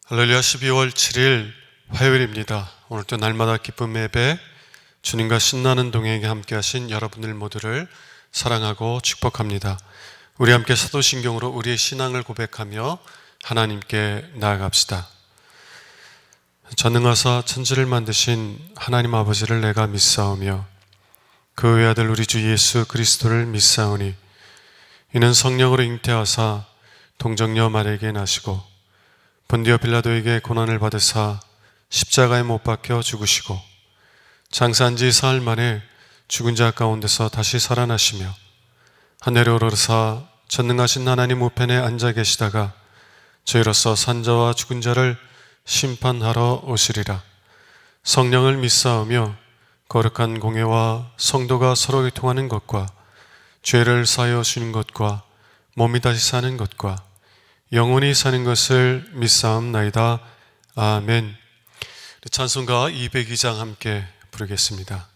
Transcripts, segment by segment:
할렐루야. 12월 7일 화요일입니다. 오늘도 날마다 기쁨의 예배, 주님과 신나는 동행에 함께 하신 여러분들 모두를 사랑하고 축복합니다. 우리 함께 사도신경으로 우리의 신앙을 고백하며 하나님께 나아갑시다. 전능하사 천지를 만드신 하나님 아버지를 내가 믿사오며 그 외아들 우리 주 예수 그리스도를 믿사오니 이는 성령으로 잉태하사 동정녀 마리아에게 나시고 본디오 빌라도에게 고난을 받으사 십자가에 못 박혀 죽으시고 장사한 지 사흘 만에 죽은 자 가운데서 다시 살아나시며 하늘에 오르사 전능하신 하나님 우편에 앉아 계시다가 저희로서 산자와 죽은 자를 심판하러 오시리라. 성령을 믿사오며 거룩한 공회와 성도가 서로 교통하는 것과 죄를 사하여 주는 것과 몸이 다시 사는 것과 영원히 사는 것을 믿사옵나이다. 아멘. 찬송가 202장 함께 부르겠습니다.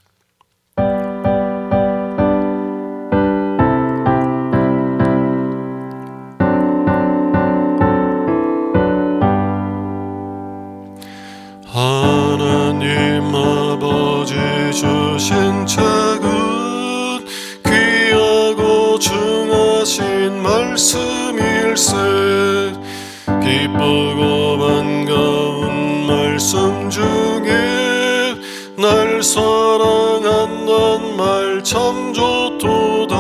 하나님 아버지 주신 책은 귀하고 중하신 말씀일세. 기쁘고 반가운 말씀 중에 날 사랑한단 말 참 좋도다.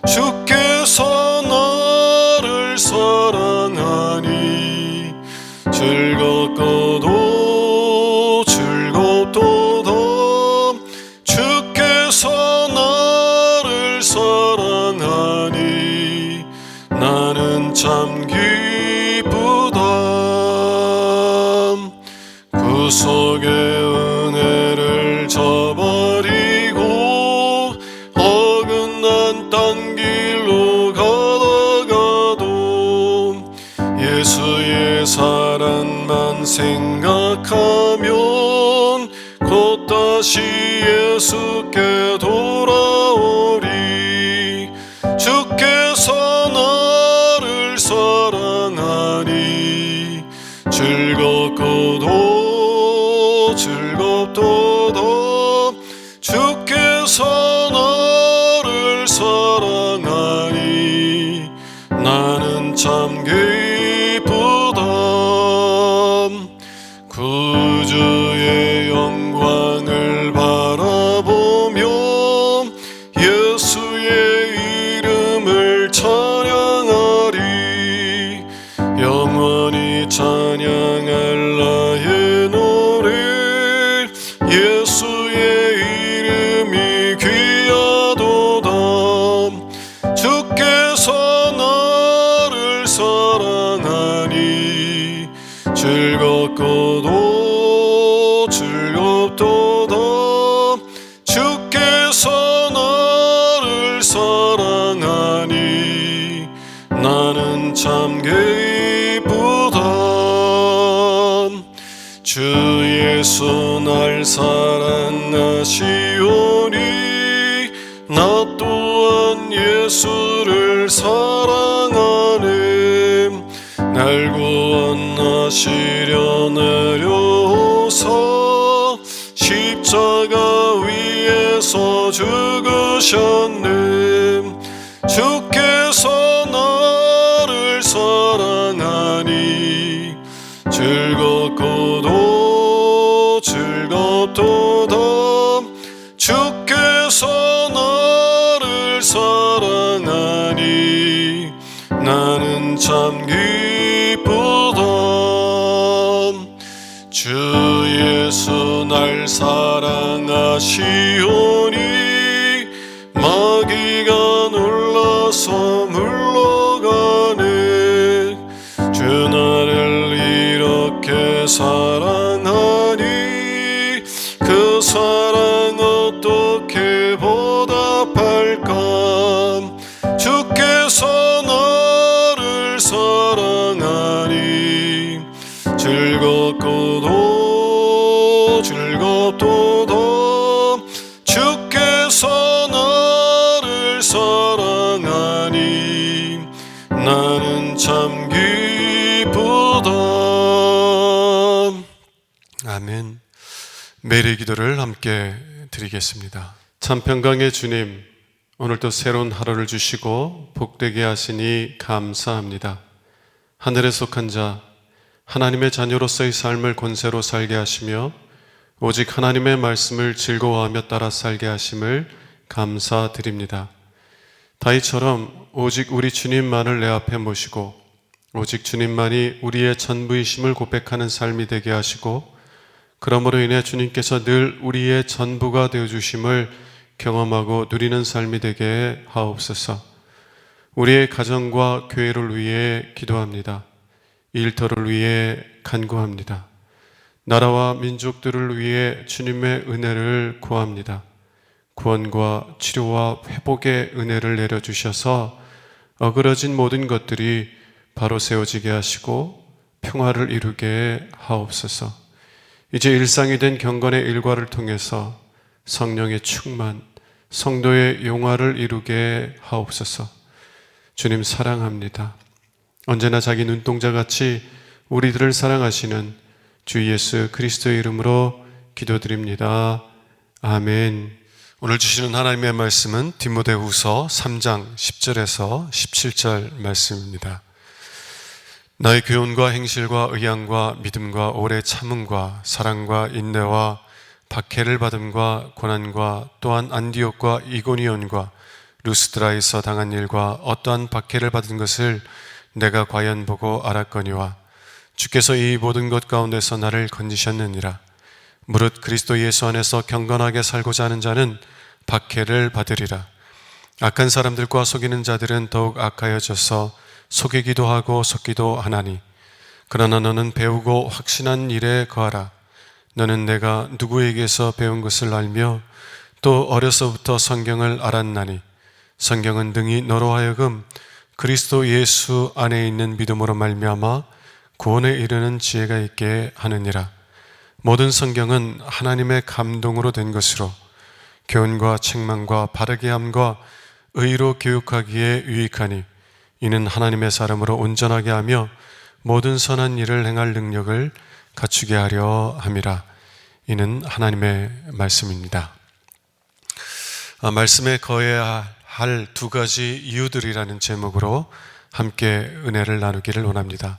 주께서 나를 사랑하니 즐겁고도 즐겁도다. 주께서 나를 사랑하니 나는 참 구속의 은혜를 저버리고 어긋난 딴 길로 가다가도 예수의 사랑만 생각하면 곧 다시 예수께 돌아오리. 주께서 나를 사랑하니 즐겁고도 즐겁도다. 주께서 나를 사랑하니 나는 참 기쁘다. 구주의 영광을 바라보며 예수의 이름을 찬양하리. 영원히 찬양할 나의 노래 예수의 이름이 귀하도다. 주께서 나를 사랑하니 즐겁고도 즐겁도다. 주께서 나를 사랑하니 나는 참 기쁘다. 주 예수 날 사랑하시오니 나 또한 예수를 사랑하네. 날 구원하시려 내려오사 십자가 위에서 죽으셨네. 주께서 나를 사랑하니 즐겁고도 즐겁도다. 주께서 나를 사랑하니 나는 참 기쁘다. 주 예수 날 사랑하시오니 마귀가 놀라서 물러가네. 주 나를 이렇게 사랑하니 그 사랑 어떻게 보답할까. 주께서 나를 사랑하니 즐겁고도 즐겁도다. 주께서 나를 사랑하니 나는 참 기쁘다. 아멘. 매일의 기도를 함께 드리겠습니다. 참 평강의 주님, 오늘도 새로운 하루를 주시고 복되게 하시니 감사합니다. 하늘에 속한 자, 하나님의 자녀로서의 삶을 권세로 살게 하시며 오직 하나님의 말씀을 즐거워하며 따라 살게 하심을 감사드립니다. 다윗처럼 오직 우리 주님만을 내 앞에 모시고 오직 주님만이 우리의 전부이심을 고백하는 삶이 되게 하시고 그러므로 인해 주님께서 늘 우리의 전부가 되어주심을 경험하고 누리는 삶이 되게 하옵소서. 우리의 가정과 교회를 위해 기도합니다. 일터를 위해 간구합니다. 나라와 민족들을 위해 주님의 은혜를 구합니다. 구원과 치료와 회복의 은혜를 내려주셔서 어그러진 모든 것들이 바로 세워지게 하시고 평화를 이루게 하옵소서. 이제 일상이 된 경건의 일과를 통해서 성령의 충만, 성도의 용화를 이루게 하옵소서. 주님 사랑합니다. 언제나 자기 눈동자같이 우리들을 사랑하시는 주 예수 그리스도의 이름으로 기도드립니다. 아멘. 오늘 주시는 하나님의 말씀은 디모데후서 3장 10절에서 17절 말씀입니다. 나의 교훈과 행실과 의향과 믿음과 오래 참음과 사랑과 인내와 박해를 받음과 고난과 또한 안디옥과 이고니온과 루스드라에서 당한 일과 어떠한 박해를 받은 것을 내가 과연 보고 알았거니와 주께서 이 모든 것 가운데서 나를 건지셨느니라. 무릇 그리스도 예수 안에서 경건하게 살고자 하는 자는 박해를 받으리라. 악한 사람들과 속이는 자들은 더욱 악하여져서 속이기도 하고 속기도 하나니 그러나 너는 배우고 확신한 일에 거하라. 너는 내가 누구에게서 배운 것을 알며 또 어려서부터 성경을 알았나니 성경은 능히 너로 하여금 그리스도 예수 안에 있는 믿음으로 말미암아 구원에 이르는 지혜가 있게 하느니라. 모든 성경은 하나님의 감동으로 된 것으로 교훈과 책망과 바르게 함과 의로 교육하기에 유익하니 이는 하나님의 사람으로 온전하게 하며 모든 선한 일을 행할 능력을 갖추게 하려 함이라. 이는 하나님의 말씀입니다. 말씀에 거해야 할 두 가지 이유들이라는 제목으로 함께 은혜를 나누기를 원합니다.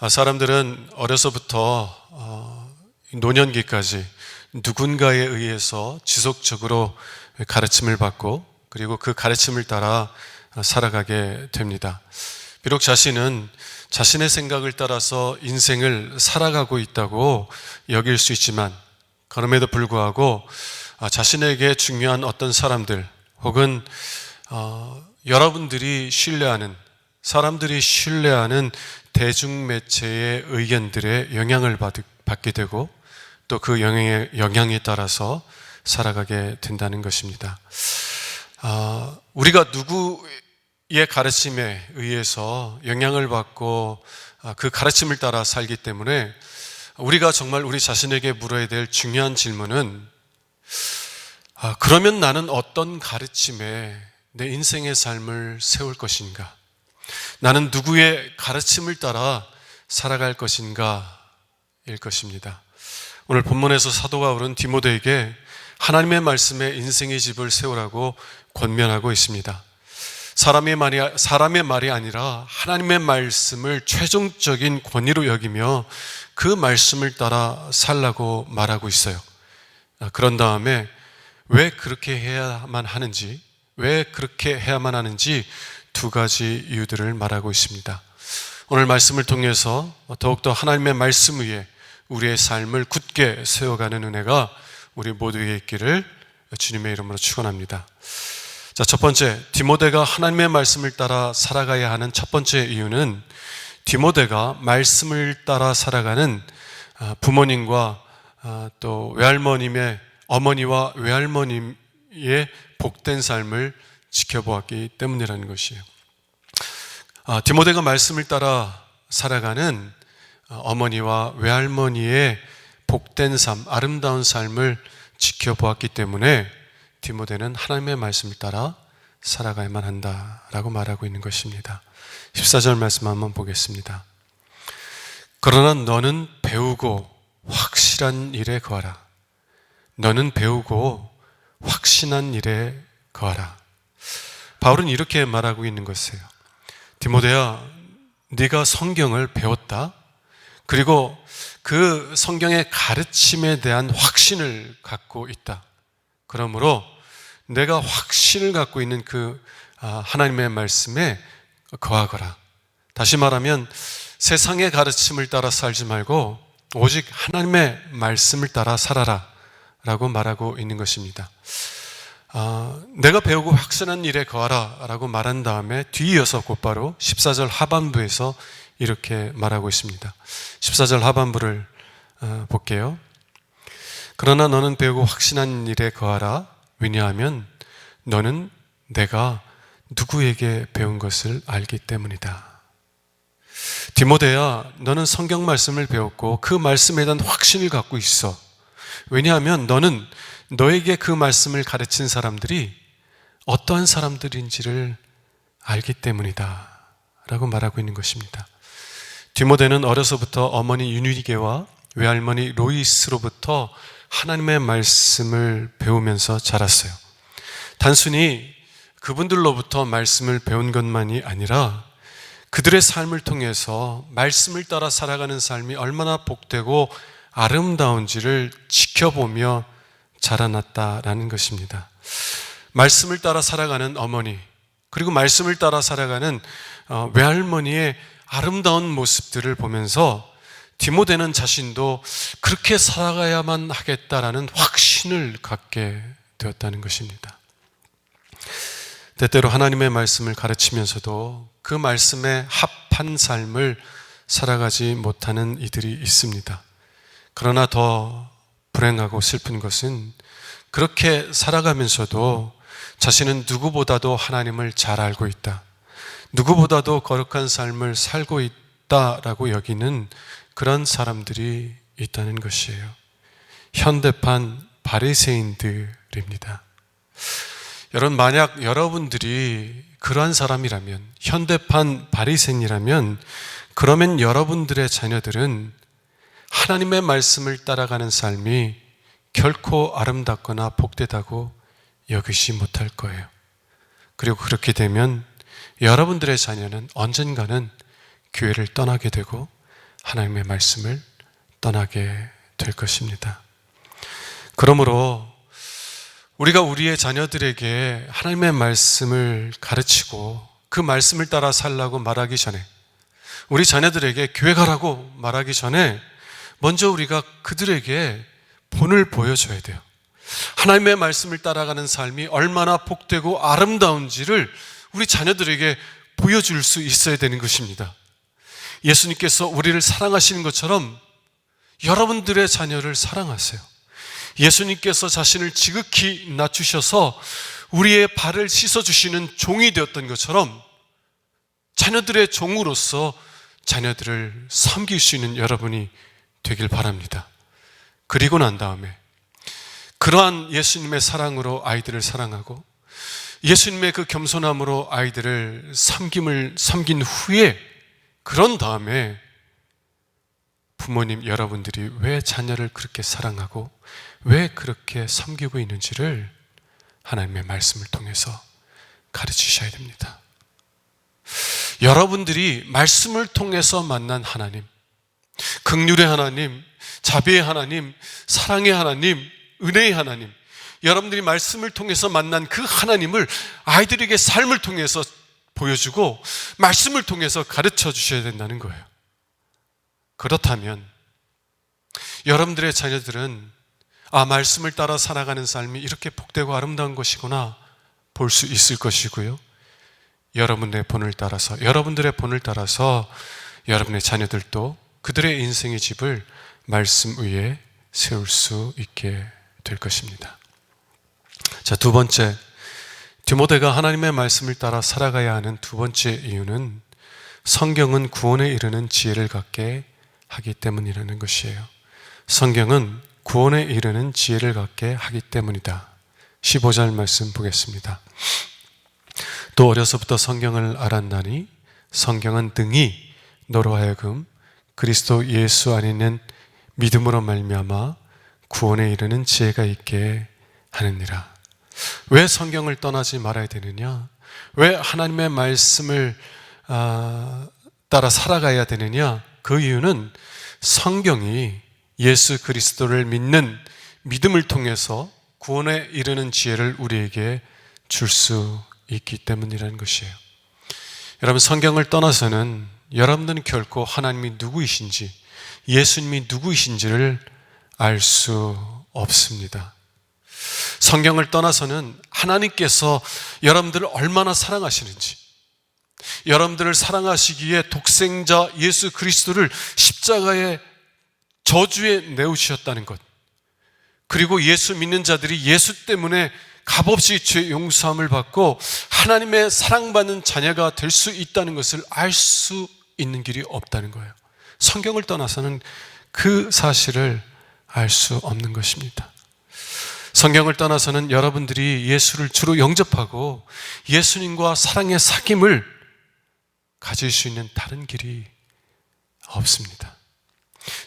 사람들은 어려서부터 노년기까지 누군가에 의해서 지속적으로 가르침을 받고 그리고 그 가르침을 따라 살아가게 됩니다. 비록 자신은 자신의 생각을 따라서 인생을 살아가고 있다고 여길 수 있지만 그럼에도 불구하고 자신에게 중요한 어떤 사람들 혹은 여러분들이 신뢰하는 사람들이 신뢰하는 대중매체의 의견들에 영향을 받게 되고 또 그 영향에 따라서 살아가게 된다는 것입니다. 우리가 누구의 가르침에 의해서 영향을 받고 그 가르침을 따라 살기 때문에 우리가 정말 우리 자신에게 물어야 될 중요한 질문은 그러면 나는 어떤 가르침에 내 인생의 삶을 세울 것인가? 나는 누구의 가르침을 따라 살아갈 것인가? 일 것입니다. 오늘 본문에서 사도 바울은 디모데에게 하나님의 말씀에 인생의 집을 세우라고 권면하고 있습니다. 사람의 말이 아니라 하나님의 말씀을 최종적인 권위로 여기며 그 말씀을 따라 살라고 말하고 있어요. 그런 다음에 왜 그렇게 해야만 하는지 두 가지 이유들을 말하고 있습니다. 오늘 말씀을 통해서 더욱더 하나님의 말씀 위에 우리의 삶을 굳게 세워가는 은혜가 우리 모두에게 있기를 주님의 이름으로 축원합니다. 자, 첫 번째, 디모데가 하나님의 말씀을 따라 살아가야 하는 첫 번째 이유는 디모데가 말씀을 따라 살아가는 부모님과 또 어머니와 외할머님의 복된 삶을 지켜보았기 때문이라는 것이에요. 디모데가 말씀을 따라 살아가는 어머니와 외할머니의 복된 삶, 아름다운 삶을 지켜보았기 때문에 디모데는 하나님의 말씀을 따라 살아가야만 한다라고 말하고 있는 것입니다. 14절 말씀 한번 보겠습니다. 그러나 너는 배우고 확실한 일에 거하라. 너는 배우고 확신한 일에 거하라. 바울은 이렇게 말하고 있는 것이에요. 디모데야, 네가 성경을 배웠다. 그리고 그 성경의 가르침에 대한 확신을 갖고 있다. 그러므로 내가 확신을 갖고 있는 그 하나님의 말씀에 거하거라. 다시 말하면 세상의 가르침을 따라 살지 말고 오직 하나님의 말씀을 따라 살아라 라고 말하고 있는 것입니다. 내가 배우고 확신한 일에 거하라 라고 말한 다음에 뒤이어서 곧바로 14절 하반부에서 이렇게 말하고 있습니다. 14절 하반부를 볼게요. 그러나 너는 배우고 확신한 일에 거하라. 왜냐하면 너는 내가 누구에게 배운 것을 알기 때문이다. 디모데야, 너는 성경 말씀을 배웠고 그 말씀에 대한 확신을 갖고 있어. 왜냐하면 너는 너에게 그 말씀을 가르친 사람들이 어떠한 사람들인지를 알기 때문이다 라고 말하고 있는 것입니다. 디모데는 어려서부터 어머니 유니게와 외할머니 로이스로부터 하나님의 말씀을 배우면서 자랐어요. 단순히 그분들로부터 말씀을 배운 것만이 아니라 그들의 삶을 통해서 말씀을 따라 살아가는 삶이 얼마나 복되고 아름다운지를 지켜보며 자라났다라는 것입니다. 말씀을 따라 살아가는 어머니, 그리고 말씀을 따라 살아가는 외할머니의 아름다운 모습들을 보면서 디모데는 자신도 그렇게 살아가야만 하겠다라는 확신을 갖게 되었다는 것입니다. 때때로 하나님의 말씀을 가르치면서도 그 말씀에 합한 삶을 살아가지 못하는 이들이 있습니다. 그러나 더 불행하고 슬픈 것은 그렇게 살아가면서도 자신은 누구보다도 하나님을 잘 알고 있다, 누구보다도 거룩한 삶을 살고 있다라고 여기는 그런 사람들이 있다는 것이에요. 현대판 바리새인들입니다. 여러분, 만약 여러분들이 그러한 사람이라면, 현대판 바리새인이라면, 그러면 여러분들의 자녀들은 하나님의 말씀을 따라가는 삶이 결코 아름답거나 복되다고 여기지 못할 거예요. 그리고 그렇게 되면 여러분들의 자녀는 언젠가는 교회를 떠나게 되고 하나님의 말씀을 떠나게 될 것입니다. 그러므로 우리가 우리의 자녀들에게 하나님의 말씀을 가르치고 그 말씀을 따라 살라고 말하기 전에, 우리 자녀들에게 교회 가라고 말하기 전에 먼저 우리가 그들에게 본을 보여줘야 돼요. 하나님의 말씀을 따라가는 삶이 얼마나 복되고 아름다운지를 우리 자녀들에게 보여줄 수 있어야 되는 것입니다. 예수님께서 우리를 사랑하시는 것처럼 여러분들의 자녀를 사랑하세요. 예수님께서 자신을 지극히 낮추셔서 우리의 발을 씻어주시는 종이 되었던 것처럼 자녀들의 종으로서 자녀들을 섬길 수 있는 여러분이 되길 바랍니다. 그리고 난 다음에 그러한 예수님의 사랑으로 아이들을 사랑하고 예수님의 그 겸손함으로 아이들을 섬긴 후에, 그런 다음에 부모님 여러분들이 왜 자녀를 그렇게 사랑하고 왜 그렇게 섬기고 있는지를 하나님의 말씀을 통해서 가르치셔야 됩니다. 여러분들이 말씀을 통해서 만난 하나님, 긍휼의 하나님, 자비의 하나님, 사랑의 하나님, 은혜의 하나님, 여러분들이 말씀을 통해서 만난 그 하나님을 아이들에게 삶을 통해서 보여주고 말씀을 통해서 가르쳐 주셔야 된다는 거예요. 그렇다면 여러분들의 자녀들은 말씀을 따라 살아가는 삶이 이렇게 복되고 아름다운 것이구나 볼 수 있을 것이고요, 여러분들의 본을 따라서 여러분의 자녀들도 그들의 인생의 집을 말씀 위에 세울 수 있게 될 것입니다. 자, 두 번째, 디모데가 하나님의 말씀을 따라 살아가야 하는 두 번째 이유는 성경은 구원에 이르는 지혜를 갖게 하기 때문이라는 것이에요. 성경은 구원에 이르는 지혜를 갖게 하기 때문이다. 15절 말씀 보겠습니다. 또 어려서부터 성경을 알았나니 성경은 등이 너로 하여금 그리스도 예수 안에 있는 믿음으로 말미암아 구원에 이르는 지혜가 있게 하느니라. 왜 성경을 떠나지 말아야 되느냐? 왜 하나님의 말씀을 따라 살아가야 되느냐? 그 이유는 성경이 예수 그리스도를 믿는 믿음을 통해서 구원에 이르는 지혜를 우리에게 줄 수 있기 때문이라는 것이에요. 여러분, 성경을 떠나서는 여러분들은 결코 하나님이 누구이신지, 예수님이 누구이신지를 알 수 없습니다. 성경을 떠나서는 하나님께서 여러분들을 얼마나 사랑하시는지, 여러분들을 사랑하시기에 독생자 예수 그리스도를 십자가의 저주에 내어주셨다는 것, 그리고 예수 믿는 자들이 예수 때문에 값없이 죄 용서함을 받고 하나님의 사랑받는 자녀가 될 수 있다는 것을 알 수 있는 길이 없다는 거예요. 성경을 떠나서는 그 사실을 알 수 없는 것입니다. 성경을 떠나서는 여러분들이 예수를 주로 영접하고 예수님과 사랑의 사귐을 가질 수 있는 다른 길이 없습니다.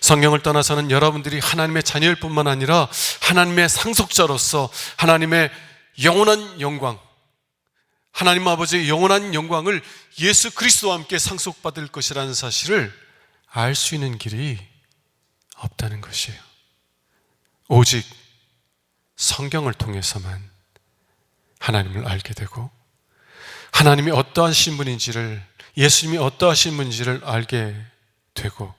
성경을 떠나서는 여러분들이 하나님의 자녀일 뿐만 아니라 하나님의 상속자로서 하나님의 영원한 영광, 하나님 아버지의 영원한 영광을 예수 그리스도와 함께 상속받을 것이라는 사실을 알 수 있는 길이 없다는 것이에요. 오직 성경을 통해서만 하나님을 알게 되고 하나님이 어떠하신 분인지를, 예수님이 어떠하신 분인지를 알게 되고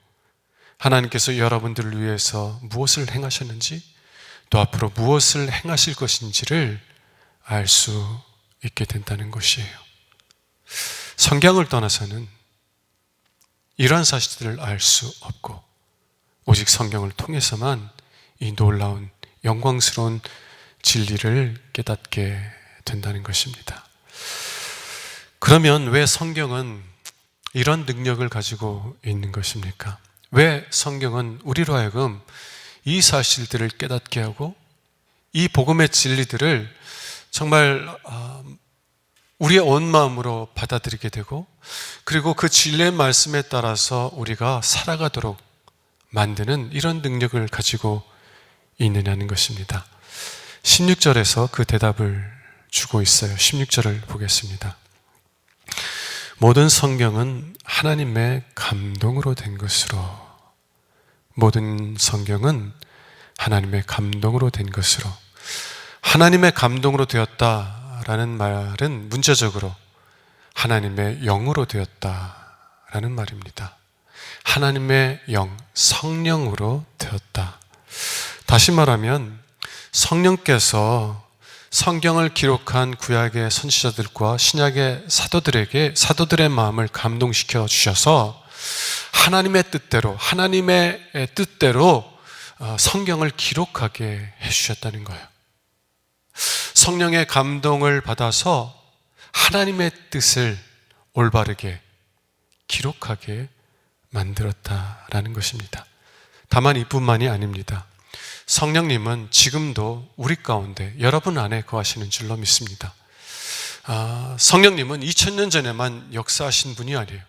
하나님께서 여러분들을 위해서 무엇을 행하셨는지 또 앞으로 무엇을 행하실 것인지를 알 수 있게 된다는 것이에요. 성경을 떠나서는 이러한 사실들을 알 수 없고 오직 성경을 통해서만 이 놀라운 영광스러운 진리를 깨닫게 된다는 것입니다. 그러면 왜 성경은 이런 능력을 가지고 있는 것입니까? 왜 성경은 우리로 하여금 이 사실들을 깨닫게 하고 이 복음의 진리들을 정말 우리의 온 마음으로 받아들이게 되고 그리고 그 진리의 말씀에 따라서 우리가 살아가도록 만드는 이런 능력을 가지고 있느냐는 것입니다. 16절에서 그 대답을 주고 있어요. 16절을 보겠습니다. 모든 성경은 하나님의 감동으로 된 것으로, 모든 성경은 하나님의 감동으로 된 것으로. 하나님의 감동으로 되었다라는 말은 문제적으로 하나님의 영으로 되었다라는 말입니다. 하나님의 영, 성령으로 되었다. 다시 말하면 성령께서 성경을 기록한 구약의 선지자들과 신약의 사도들의 마음을 감동시켜 주셔서 하나님의 뜻대로 성경을 기록하게 해주셨다는 거예요. 성령의 감동을 받아서 하나님의 뜻을 올바르게 기록하게 만들었다라는 것입니다. 다만 이뿐만이 아닙니다. 성령님은 지금도 우리 가운데 여러분 안에 거하시는 줄로 믿습니다. 성령님은 2000년 전에만 역사하신 분이 아니에요.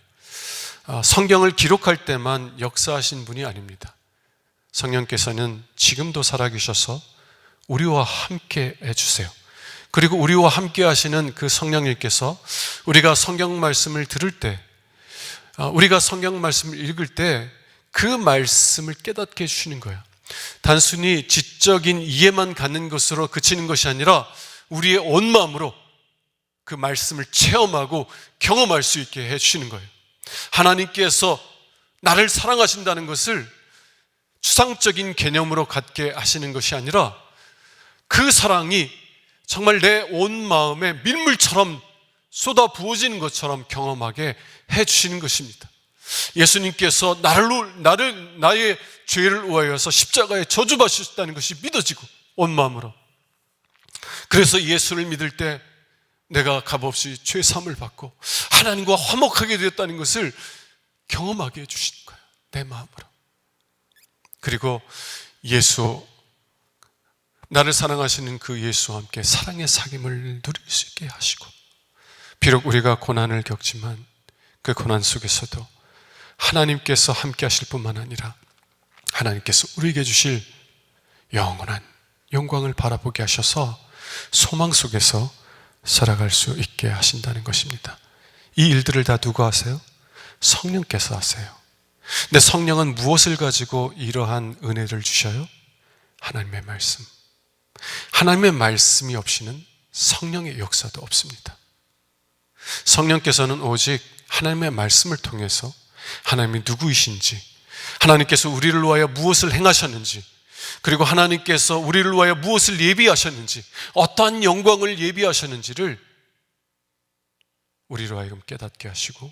성경을 기록할 때만 역사하신 분이 아닙니다. 성령께서는 지금도 살아계셔서 우리와 함께 해주세요. 그리고 우리와 함께 하시는 그 성령님께서 우리가 성경 말씀을 들을 때, 우리가 성경 말씀을 읽을 때 그 말씀을 깨닫게 해주시는 거예요. 단순히 지적인 이해만 갖는 것으로 그치는 것이 아니라 우리의 온 마음으로 그 말씀을 체험하고 경험할 수 있게 해주시는 거예요. 하나님께서 나를 사랑하신다는 것을 추상적인 개념으로 갖게 하시는 것이 아니라 그 사랑이 정말 내 온 마음에 밀물처럼 쏟아 부어지는 것처럼 경험하게 해주시는 것입니다. 예수님께서 나의 죄를 위하여서 십자가에 저주받으셨다는 것이 믿어지고 온 마음으로, 그래서 예수를 믿을 때 내가 값없이 죄 사함을 받고 하나님과 화목하게 되었다는 것을 경험하게 해주시는 거예요. 내 마음으로. 그리고 나를 사랑하시는 그 예수와 함께 사랑의 사귐을 누릴 수 있게 하시고, 비록 우리가 고난을 겪지만 그 고난 속에서도 하나님께서 함께 하실 뿐만 아니라 하나님께서 우리에게 주실 영원한 영광을 바라보게 하셔서 소망 속에서 살아갈 수 있게 하신다는 것입니다. 이 일들을 다 누가 하세요? 성령께서 하세요. 근데 성령은 무엇을 가지고 이러한 은혜를 주셔요? 하나님의 말씀. 하나님의 말씀이 없이는 성령의 역사도 없습니다. 성령께서는 오직 하나님의 말씀을 통해서 하나님이 누구이신지, 하나님께서 우리를 위하여 무엇을 행하셨는지, 그리고 하나님께서 우리를 위하여 무엇을 예비하셨는지, 어떠한 영광을 예비하셨는지를 우리로 하여금 깨닫게 하시고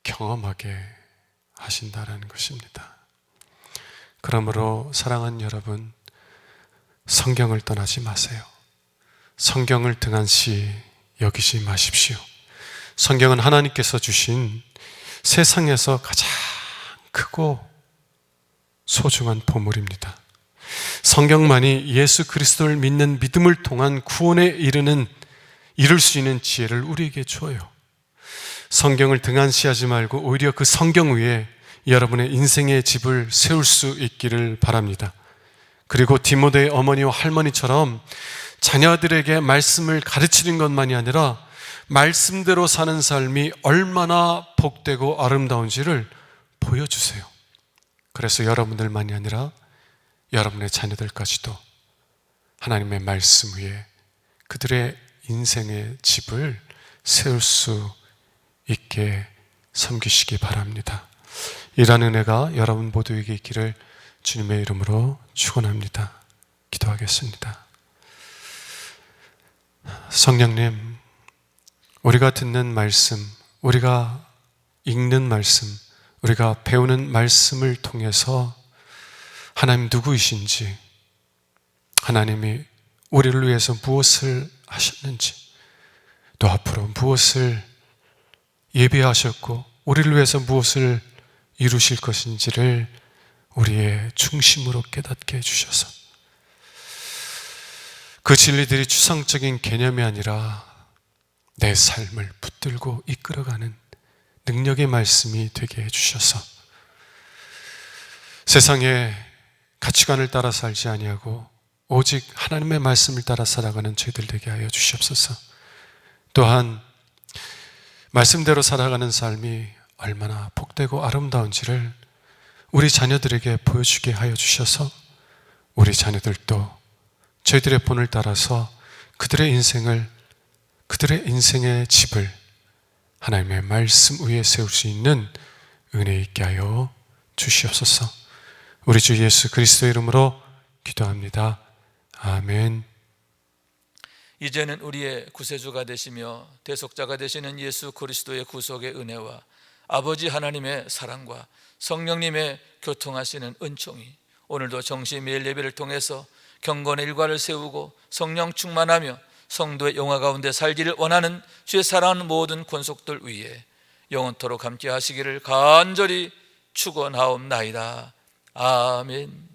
경험하게 하신다라는 것입니다. 그러므로 사랑하는 여러분, 성경을 떠나지 마세요. 성경을 등한시 여기지 마십시오. 성경은 하나님께서 주신 세상에서 가장 크고 소중한 보물입니다. 성경만이 예수 그리스도를 믿는 믿음을 통한 구원에 이룰 수 있는 지혜를 우리에게 줘요. 성경을 등한시하지 말고 오히려 그 성경 위에 여러분의 인생의 집을 세울 수 있기를 바랍니다. 그리고 디모데의 어머니와 할머니처럼 자녀들에게 말씀을 가르치는 것만이 아니라 말씀대로 사는 삶이 얼마나 복되고 아름다운지를 보여주세요. 그래서 여러분들만이 아니라 여러분의 자녀들까지도 하나님의 말씀 위에 그들의 인생의 집을 세울 수 있게 섬기시기 바랍니다. 이런 은혜가 여러분 모두에게 있기를 주님의 이름으로 축원합니다. 기도하겠습니다. 성령님, 우리가 듣는 말씀, 우리가 읽는 말씀, 우리가 배우는 말씀을 통해서 하나님 누구이신지, 하나님이 우리를 위해서 무엇을 하셨는지, 또 앞으로 무엇을 예비하셨고 우리를 위해서 무엇을 이루실 것인지를 우리의 중심으로 깨닫게 해주셔서 그 진리들이 추상적인 개념이 아니라 내 삶을 붙들고 이끌어가는 능력의 말씀이 되게 해주셔서 세상의 가치관을 따라 살지 아니하고 오직 하나님의 말씀을 따라 살아가는 저희들 되게 하여 주시옵소서. 또한 말씀대로 살아가는 삶이 얼마나 복되고 아름다운지를 우리 자녀들에게 보여주게 하여 주셔서 우리 자녀들도 저희들의 본을 따라서 그들의 인생의 집을 하나님의 말씀 위에 세울 수 있는 은혜 있게 하여 주시옵소서. 우리 주 예수 그리스도의 이름으로 기도합니다. 아멘. 이제는 우리의 구세주가 되시며 대속자가 되시는 예수 그리스도의 구속의 은혜와 아버지 하나님의 사랑과 성령님의 교통하시는 은총이 오늘도 정시 매일 예배를 통해서 경건의 일과를 세우고 성령 충만하며 성도의 영화 가운데 살기를 원하는 주의 사랑하는 모든 권속들 위에 영원토록 함께 하시기를 간절히 축원하옵나이다. 아멘.